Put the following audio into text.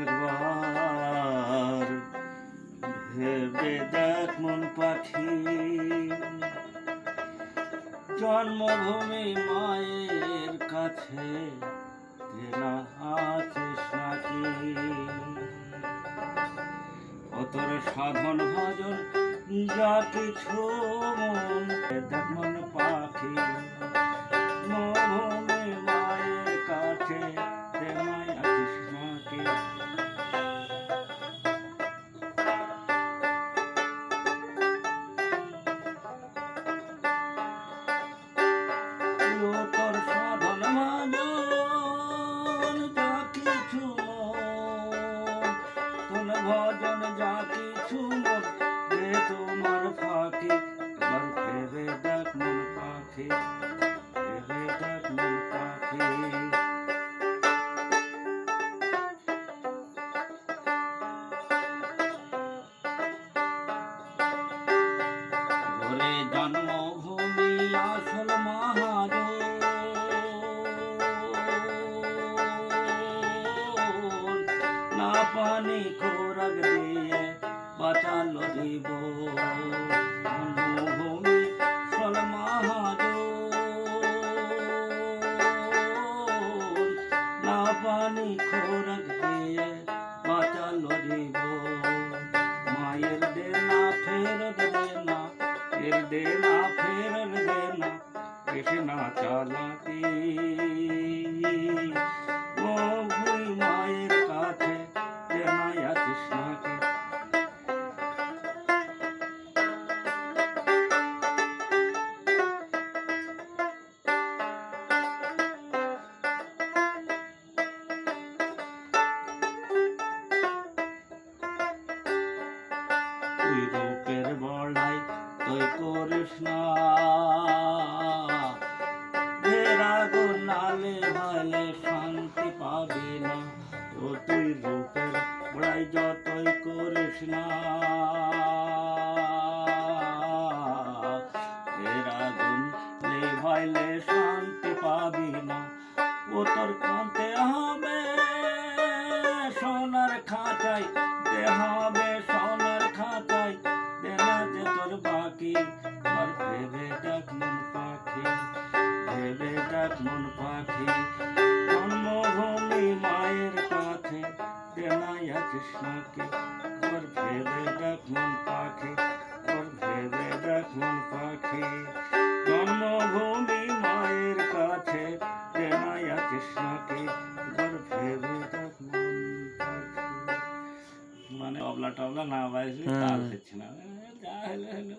একবার ভেবে দেখ মন পাখি, জন্মভূমি মায়ের কাছে কেনা আছিস নাকি? ও তোর সাধন ভজন যা কিছু মন দেখ মন পাখি, জন্মভূমি মায়ের কাছে কেনাই আছিস নাকি? তোর সাধন ভজন যা কিছু কোন ভজন যা কিছু দে তোমার ফাঁকি, একবার ভেবে দেখ মন পাখি, ভেবে দেখ মন পাখি। ওরে জন্মভূমি আসল মহাজ, না পানি খোরাক দিয়ে বাঁচালো জীবন। জন্মভূমি আসল মহাজ, না পানি খোরাক দিয়ে বাঁচালো জীবন। মায়ের দেনা ফেরত দেনা, এর দেনা ফেরত দেনা, এসে না চালাকি। ভূমি মায়ের কাছে দেনাই আছিস নাকি? তুই রূপের বড়াই তুই করিস না, আগুন নালে ভালে শান্তি পাবি না। ও তুই রূপের বড়াই যতই করিস না, আগুন নেভাইলে শান্তি পাবি না। ও তোর কাঁদতে হবে সোনার খাঁচাই, দে হবে সোনার খাঁচাই, দেনা যে তোর বাকি। আর ভেবে দেখ মন পাখি, ভেবে দেখ মন পাখি, জন্মভূমি মায়ের কাছে দেনাই আছিস নাকি? আর ভেবে দেখ মন পাখি, আর ভেবে দেখ মন পাখি, জন্মভূমি মায়ের কাছে দেনাই আছিস নাকি? আর ভেবে দেখ মন পাখি। মানে তবলা টবলা না বাজলে তাল হচ্ছে না, যা হলো হলো।